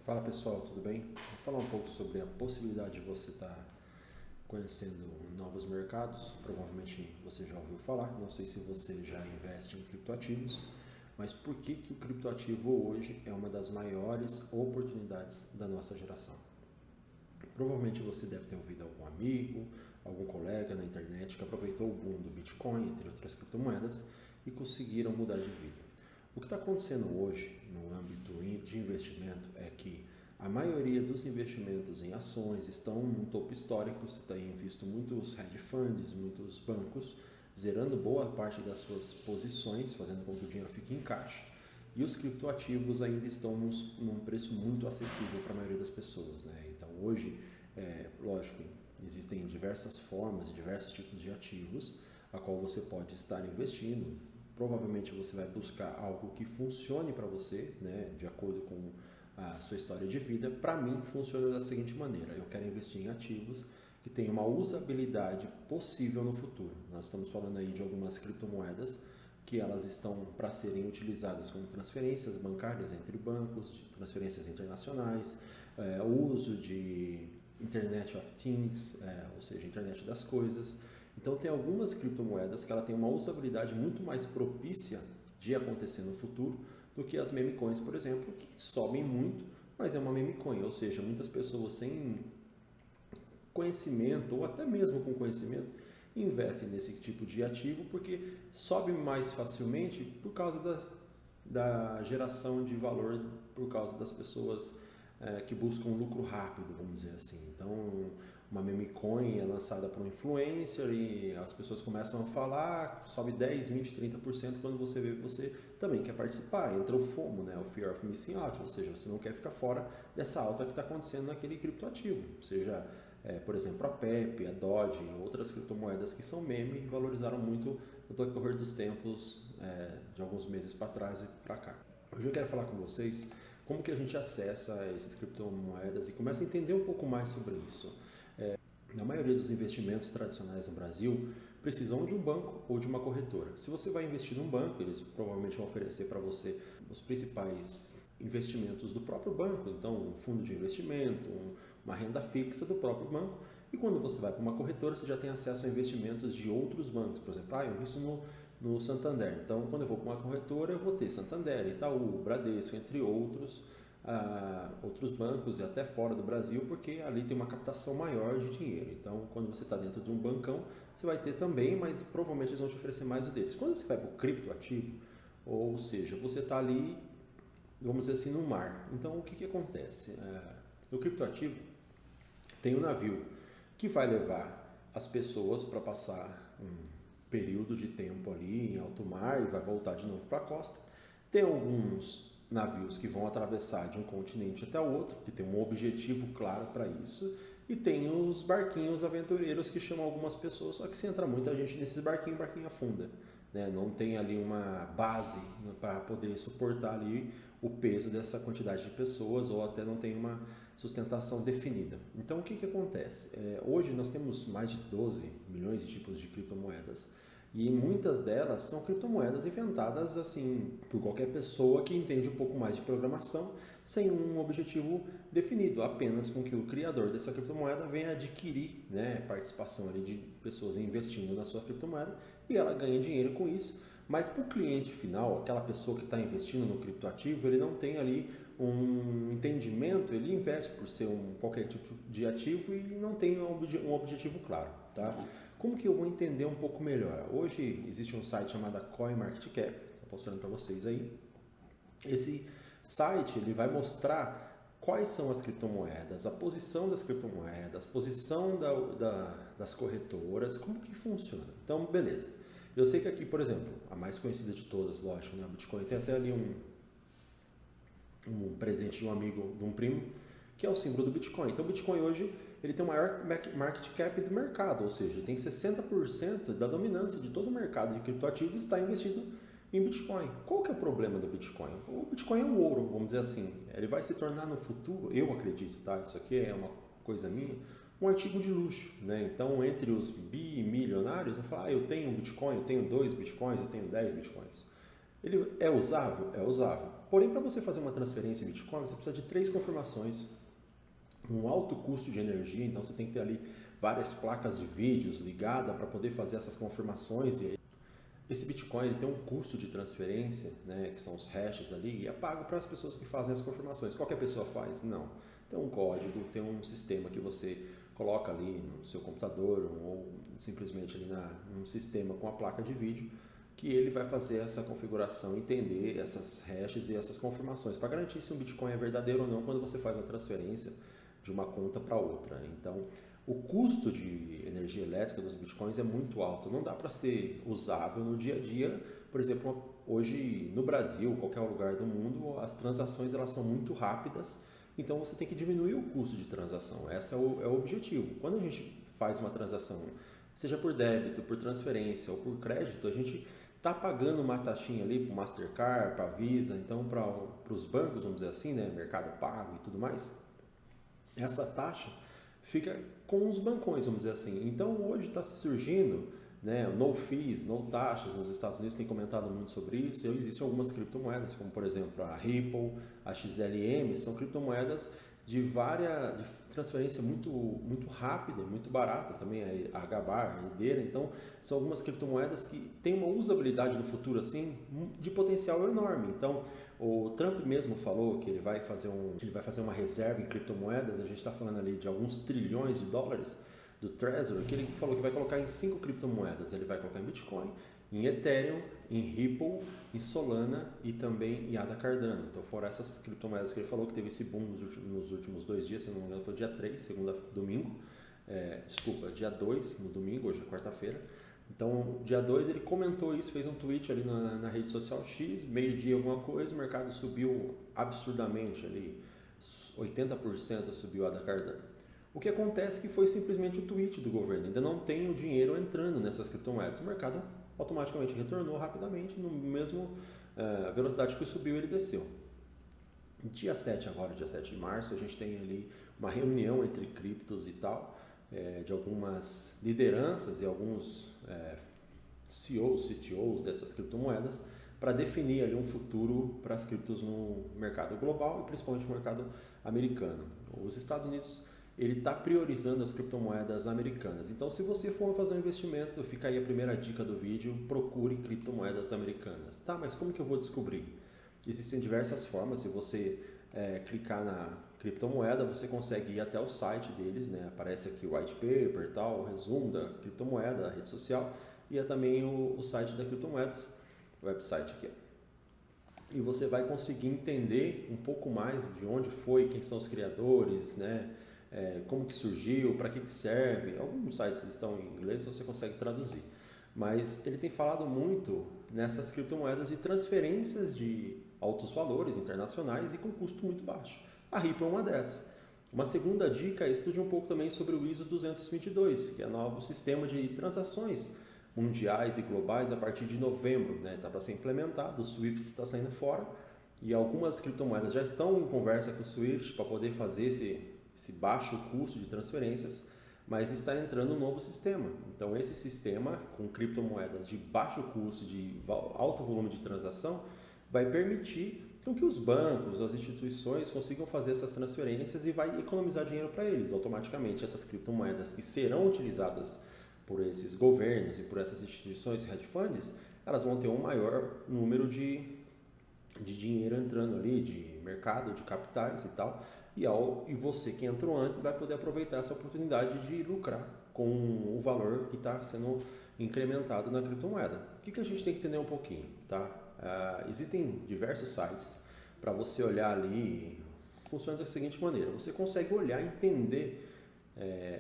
Fala pessoal, tudo bem? Vou falar um pouco sobre a possibilidade de você estar conhecendo novos mercados. Provavelmente você já ouviu falar, não sei se você já investe em criptoativos, mas por que que o criptoativo hoje é uma das maiores oportunidades da nossa geração? Provavelmente você deve ter ouvido algum amigo, algum colega na internet que aproveitou o boom do Bitcoin, entre outras criptomoedas, e conseguiram mudar de vida. O que está acontecendo hoje no âmbito de investimento é que a maioria dos investimentos em ações estão num topo histórico. Você tem visto muitos hedge funds, muitos bancos zerando boa parte das suas posições, fazendo com que o dinheiro fique em caixa. E os criptoativos ainda estão num preço muito acessível para a maioria das pessoas, né? Então hoje, lógico, existem diversas formas e diversos tipos de ativos a qual você pode estar investindo. Provavelmente você vai buscar algo que funcione para você, né, de acordo com a sua história de vida. Para mim, funciona da seguinte maneira: eu quero investir em ativos que tenham uma usabilidade possível no futuro. Nós estamos falando aí de algumas criptomoedas que elas estão para serem utilizadas como transferências bancárias entre bancos, de transferências internacionais, o uso de Internet of Things, ou seja, Internet das Coisas. Então tem algumas criptomoedas que ela tem uma usabilidade muito mais propícia de acontecer no futuro do que as meme coins, por exemplo, que sobem muito, mas é uma meme coin, ou seja, muitas pessoas sem conhecimento ou até mesmo com conhecimento investem nesse tipo de ativo porque sobe mais facilmente por causa da geração de valor, por causa das pessoas que buscam lucro rápido, vamos dizer assim. Então, uma meme coin é lançada por um influencer e as pessoas começam a falar, sobe 10, 20, 30%. Quando você vê, você também quer participar. Entra o FOMO, né? O Fear of Missing Out, ou seja, você não quer ficar fora dessa alta que está acontecendo naquele criptoativo. Seja, por exemplo, a Pepe, a Doge, outras criptomoedas que são meme e valorizaram muito no decorrer dos tempos, de alguns meses para trás e para cá. Hoje eu quero falar com vocês como que a gente acessa essas criptomoedas e começa a entender um pouco mais sobre isso. Na maioria dos investimentos tradicionais no Brasil, precisam de um banco ou de uma corretora. Se você vai investir num banco, eles provavelmente vão oferecer para você os principais investimentos do próprio banco, então um fundo de investimento, uma renda fixa do próprio banco. E quando você vai para uma corretora, você já tem acesso a investimentos de outros bancos. Por exemplo, eu invisto no Santander. Então, quando eu vou para uma corretora, eu vou ter Santander, Itaú, Bradesco, entre outros bancos e até fora do Brasil, porque ali tem uma captação maior de dinheiro. Então, quando você está dentro de um bancão, você vai ter também, mas provavelmente eles vão te oferecer mais o deles. Quando você vai para o criptoativo, ou seja, você está ali, vamos dizer assim, no mar. Então, o que, que acontece? No criptoativo, tem um navio que vai levar as pessoas para passar um período de tempo ali em alto mar e vai voltar de novo para a costa. Tem alguns navios que vão atravessar de um continente até o outro, que tem um objetivo claro para isso, e tem os barquinhos aventureiros que chamam algumas pessoas, só que se entra muita gente nesses barquinhos, o barquinho afunda. Né? Não tem ali uma base para poder suportar ali o peso dessa quantidade de pessoas, ou até não tem uma sustentação definida. Então o que, que acontece? Hoje nós temos mais de 12 milhões de tipos de criptomoedas, e muitas delas são criptomoedas inventadas assim por qualquer pessoa que entende um pouco mais de programação, sem um objetivo definido, apenas com que o criador dessa criptomoeda venha adquirir, né, participação ali de pessoas investindo na sua criptomoeda e ela ganha dinheiro com isso. Mas para o cliente final, aquela pessoa que está investindo no criptoativo, ele não tem ali um entendimento, ele investe por ser qualquer tipo de ativo e não tem um objetivo claro, tá? Como que eu vou entender um pouco melhor? Hoje existe um site chamado CoinMarketCap, estou mostrando para vocês aí. Esse site ele vai mostrar quais são as criptomoedas, a posição das criptomoedas, a posição das corretoras, como que funciona. Então, beleza. Eu sei que aqui, por exemplo, a mais conhecida de todas, lógico, né? A Bitcoin tem até ali um presente de um amigo, de um primo, que é o símbolo do Bitcoin. Então o Bitcoin hoje ele tem o maior market cap do mercado, ou seja, tem 60% da dominância de todo o mercado de criptoativos está investido em Bitcoin. Qual que é o problema do Bitcoin? O Bitcoin é um ouro, vamos dizer assim. Ele vai se tornar no futuro, eu acredito, tá? Isso aqui é uma coisa minha, um artigo de luxo, né? Então, entre os bimilionários, eu falo, eu tenho um Bitcoin, eu tenho 2 Bitcoins, eu tenho 10 Bitcoins. Ele é usável? É usável. Porém, para você fazer uma transferência em Bitcoin, você precisa de 3 confirmações, um alto custo de energia, então você tem que ter ali várias placas de vídeos ligadas para poder fazer essas confirmações. E esse Bitcoin ele tem um custo de transferência, né, que são os hashes ali, e é pago para as pessoas que fazem as confirmações. Qualquer pessoa faz? Não. Tem um código, tem um sistema que você coloca ali no seu computador ou simplesmente ali num sistema com a placa de vídeo, que ele vai fazer essa configuração, entender essas hashes e essas confirmações para garantir se um Bitcoin é verdadeiro ou não quando você faz a transferência de uma conta para outra. Então, o custo de energia elétrica dos Bitcoins é muito alto, não dá para ser usável no dia a dia. Por exemplo, hoje no Brasil, qualquer lugar do mundo, as transações elas são muito rápidas, então você tem que diminuir o custo de transação. Esse é o objetivo. Quando a gente faz uma transação, seja por débito, por transferência ou por crédito, a gente está pagando uma taxinha ali para o Mastercard, para a Visa, então para os bancos, vamos dizer assim, né, Mercado Pago e tudo mais, essa taxa fica com os bancões, vamos dizer assim. Então hoje está se surgindo, né, no fees, no taxas, nos Estados Unidos tem comentado muito sobre isso, e existem algumas criptomoedas, como por exemplo a Ripple, a XLM, são criptomoedas de transferência muito rápida, muito barata, também a Gabar, a Ideira. Então são algumas criptomoedas que têm uma usabilidade no futuro assim de potencial enorme. Então o Trump mesmo falou que ele vai fazer uma reserva em criptomoedas. A gente está falando ali de alguns trilhões de dólares do Treasury, que ele falou que vai colocar em 5 criptomoedas. Ele vai colocar em Bitcoin, em Ethereum, em Ripple, em Solana e também em ADA Cardano. Então foram essas criptomoedas que ele falou que teve esse boom nos últimos 2 dias, se não me engano foi dia 3, domingo. Dia 2, no domingo, hoje é quarta-feira. Então, dia 2 ele comentou isso, fez um tweet ali na rede social X, meio-dia alguma coisa, o mercado subiu absurdamente ali, 80% subiu a ADA Cardano. O que acontece é que foi simplesmente o tweet do governo, ainda não tem o dinheiro entrando nessas criptomoedas. O mercado automaticamente retornou rapidamente, no mesmo velocidade que subiu, ele desceu. Dia 7 agora, dia 7 de março, a gente tem ali uma reunião entre criptos e tal, de algumas lideranças e alguns CEOs, CTOs dessas criptomoedas, para definir ali um futuro para as criptos no mercado global e principalmente no mercado americano. Os Estados Unidos ele está priorizando as criptomoedas americanas. Então, se você for fazer um investimento, fica aí a primeira dica do vídeo, procure criptomoedas americanas. Tá, mas como que eu vou descobrir? Existem diversas formas. Se você clicar na criptomoeda, você consegue ir até o site deles, né? Aparece aqui o white paper, tal, o resumo da criptomoeda, da rede social, e é também o site da criptomoedas, o website aqui. E você vai conseguir entender um pouco mais de onde foi, quem são os criadores, né? Como que surgiu, para que serve. Alguns sites estão em inglês, você consegue traduzir. Mas ele tem falado muito nessas criptomoedas e transferências de altos valores internacionais e com custo muito baixo. A Ripple é uma dessas. Uma segunda dica é estude um pouco também sobre o ISO 222, que é o novo sistema de transações mundiais e globais a partir de novembro. Está para ser implementado, o SWIFT está saindo fora e algumas criptomoedas já estão em conversa com o SWIFT para poder fazer esse baixo custo de transferências, mas está entrando um novo sistema. Então esse sistema com criptomoedas de baixo custo, de alto volume de transação, vai permitir com que os bancos, as instituições consigam fazer essas transferências e vai economizar dinheiro para eles. Automaticamente essas criptomoedas que serão utilizadas por esses governos e por essas instituições hedge funds, elas vão ter um maior número de dinheiro entrando ali, de mercado, de capitais e tal. E você que entrou antes vai poder aproveitar essa oportunidade de lucrar com o valor que está sendo incrementado na criptomoeda. O que a gente tem que entender um pouquinho, tá? Existem diversos sites para você olhar ali, funciona da seguinte maneira, você consegue olhar e entender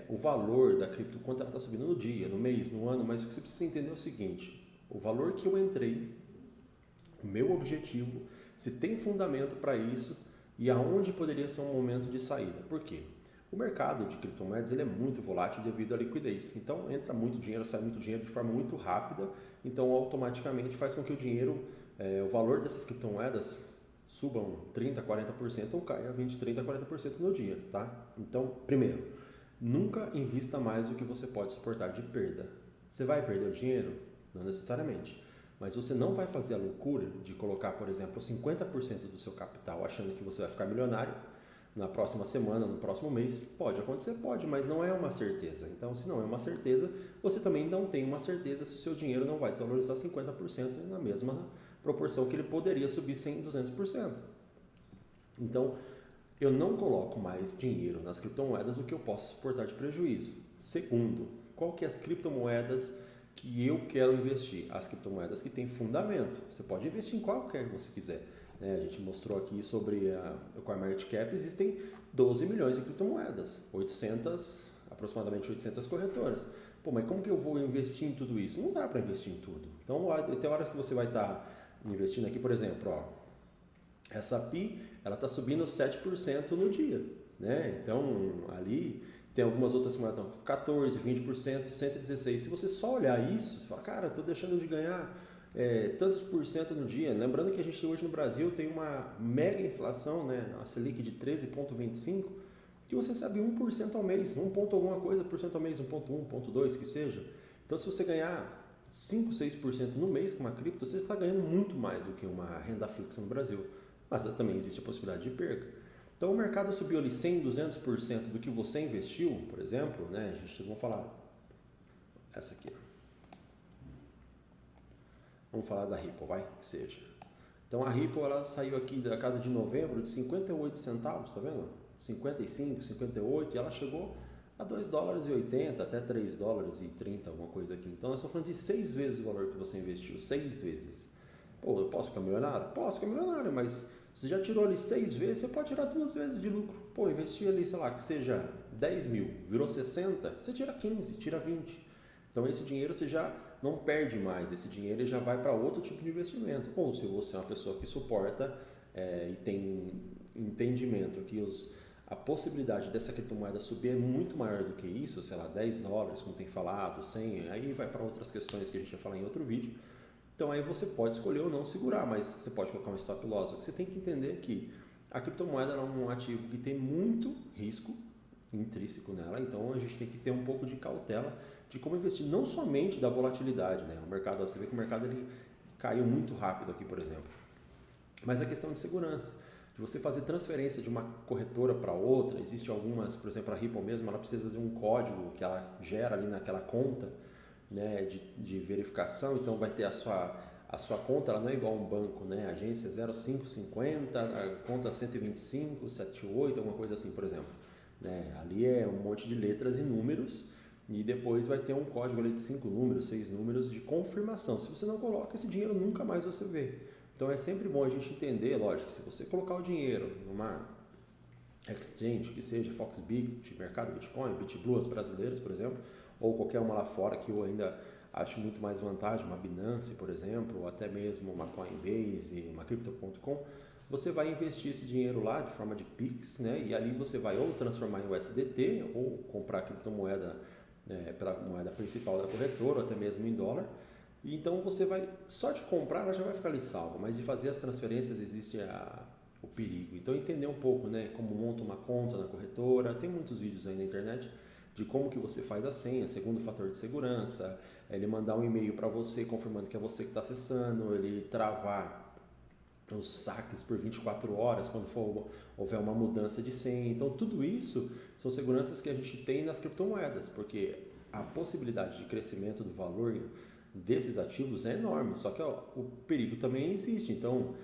o valor da cripto, quanto ela está subindo no dia, no mês, no ano, mas o que você precisa entender é o seguinte, o valor que eu entrei, o meu objetivo, se tem fundamento para isso e aonde poderia ser um momento de saída. Por quê? O mercado de criptomoedas ele é muito volátil devido à liquidez. Então entra muito dinheiro, sai muito dinheiro de forma muito rápida. Então automaticamente faz com que o dinheiro, o valor dessas criptomoedas subam 30%, 40% ou caia 20%, 30%, 40% no dia. Tá? Então, primeiro, nunca invista mais do que você pode suportar de perda. Você vai perder o dinheiro? Não necessariamente. Mas você não vai fazer a loucura de colocar, por exemplo, 50% do seu capital achando que você vai ficar milionário na próxima semana, no próximo mês. Pode acontecer, pode, mas não é uma certeza. Então, se não é uma certeza, você também não tem uma certeza se o seu dinheiro não vai desvalorizar 50% na mesma proporção que ele poderia subir 100, 200%. Então, eu não coloco mais dinheiro nas criptomoedas do que eu posso suportar de prejuízo. Segundo, qual que é as criptomoedas que eu quero investir? As criptomoedas que têm fundamento. Você pode investir em qualquer que você quiser. A gente mostrou aqui sobre o CoinMarketCap, existem 12 milhões de criptomoedas, aproximadamente 800 corretoras. Pô, mas como que eu vou investir em tudo isso? Não dá para investir em tudo. Então, tem horas que você vai estar investindo aqui, por exemplo, essa PI, ela está subindo 7% no dia, né? Então, ali tem algumas outras que estão 14%, 20%, 116%. Se você só olhar isso, você fala, cara, estou deixando de ganhar tantos por cento no dia. Lembrando que a gente hoje no Brasil tem uma mega inflação, né? A Selic de 13,25%, que você recebe 1% ao mês, 1 ponto alguma coisa por cento ao mês, 1,1%, 1,2%, que seja. Então, se você ganhar 5, 6% no mês com uma cripto, você está ganhando muito mais do que uma renda fixa no Brasil. Mas também existe a possibilidade de perca. Então, o mercado subiu ali 100, 200% do que você investiu, por exemplo, né? A gente vai falar essa aqui. Vamos falar da Ripple, vai, que seja. Então, a Ripple, ela saiu aqui da casa de novembro de 58 centavos, tá vendo? 55, 58, e ela chegou a 2 dólares e 80, até 3 dólares e 30, alguma coisa aqui. Então, nós estamos falando de 6 vezes o valor que você investiu, 6 vezes. Pô, eu posso ficar milionário? Posso ficar milionário, mas você já tirou ali 6 vezes, você pode tirar 2 vezes de lucro. Pô, investir ali, sei lá, que seja 10 mil, virou 60, você tira 15, tira 20. Então, esse dinheiro você já não perde mais, esse dinheiro já vai para outro tipo de investimento. Ou se você é uma pessoa que suporta e tem entendimento que a possibilidade dessa criptomoeda subir é muito maior do que isso, sei lá, 10 dólares, como tem falado, 100, aí vai para outras questões que a gente vai falar em outro vídeo. Então aí você pode escolher ou não segurar, mas você pode colocar um stop loss. O que você tem que entender é que a criptomoeda é um ativo que tem muito risco intrínseco nela, então a gente tem que ter um pouco de cautela de como investir, não somente da volatilidade, né? O mercado, você vê que o mercado ele caiu muito rápido aqui, por exemplo, mas a questão de segurança, de você fazer transferência de uma corretora para outra, existe algumas, por exemplo, a Ripple mesmo, ela precisa de um código que ela gera ali naquela conta, né, de verificação, então vai ter a sua conta, ela não é igual a um banco, né, agência 0550, a conta 125, 78, alguma coisa assim, por exemplo, né, ali é um monte de letras e números, e depois vai ter um código ali de 5 números, 6 números de confirmação. Se você não coloca, esse dinheiro nunca mais você vê. Então é sempre bom a gente entender, lógico, se você colocar o dinheiro numa exchange, que seja Foxbit, Mercado Bitcoin, BitBlue, as brasileiras, por exemplo, ou qualquer uma lá fora que eu ainda acho muito mais vantagem, uma Binance, por exemplo, ou até mesmo uma Coinbase, uma Crypto.com, você vai investir esse dinheiro lá de forma de Pix, né? E ali você vai ou transformar em USDT ou comprar a criptomoeda pela moeda principal da corretora, ou até mesmo em dólar. E então você vai, só de comprar ela já vai ficar ali salva, mas de fazer as transferências existe o perigo. Então entender um pouco, né, como monta uma conta na corretora, tem muitos vídeos aí na internet de como que você faz a senha, segundo fator de segurança, ele mandar um e-mail para você confirmando que é você que está acessando, ele travar os saques por 24 horas quando houver uma mudança de senha. Então tudo isso são seguranças que a gente tem nas criptomoedas, porque a possibilidade de crescimento do valor desses ativos é enorme, só que o perigo também existe. Então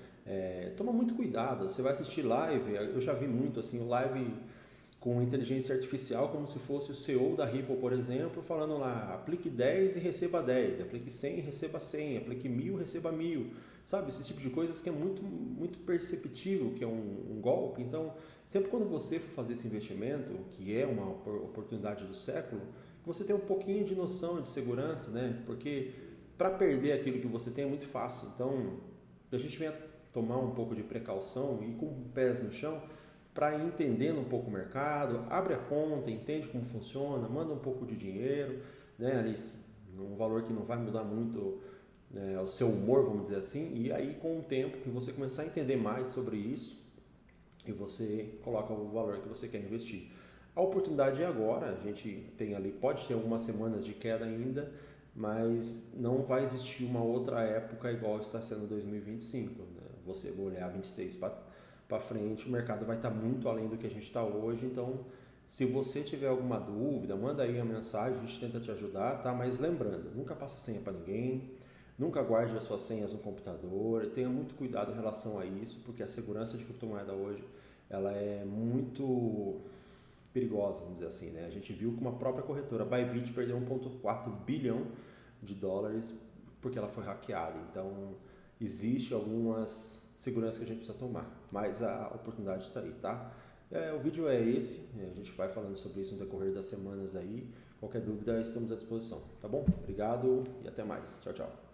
toma muito cuidado, você vai assistir live, eu já vi muito assim, live com inteligência artificial como se fosse o CEO da Ripple, por exemplo, falando lá, aplique 10 e receba 10, aplique 100 e receba 100, aplique 1000 e receba 1000, sabe? Esse tipo de coisas que é muito, muito perceptível que é um golpe. Então, sempre quando você for fazer esse investimento, que é uma oportunidade do século, você tem um pouquinho de noção de segurança, né? Porque para perder aquilo que você tem é muito fácil. Então, a gente vem a tomar um pouco de precaução e com pés no chão, para ir entendendo um pouco o mercado, abre a conta, entende como funciona, manda um pouco de dinheiro, né, ali, num valor que não vai mudar muito o seu humor, vamos dizer assim, e aí com o tempo que você começar a entender mais sobre isso, e você coloca o valor que você quer investir. A oportunidade é agora, a gente tem ali, pode ter algumas semanas de queda ainda, mas não vai existir uma outra época igual está sendo 2025, né? Você olhar 26 para frente, o mercado vai estar muito além do que a gente está hoje, então se você tiver alguma dúvida, manda aí a mensagem, a gente tenta te ajudar, tá? Mas lembrando, nunca passa senha para ninguém, nunca guarde as suas senhas no computador, tenha muito cuidado em relação a isso, porque a segurança de criptomoeda hoje, ela é muito perigosa, vamos dizer assim, né? A gente viu que uma própria corretora, Bybit, perdeu 1,4 bilhão de dólares porque ela foi hackeada. Então, existe algumas seguranças que a gente precisa tomar, mas a oportunidade está aí, tá? O vídeo é esse, a gente vai falando sobre isso no decorrer das semanas aí. Qualquer dúvida, estamos à disposição, tá bom? Obrigado e até mais. Tchau, tchau.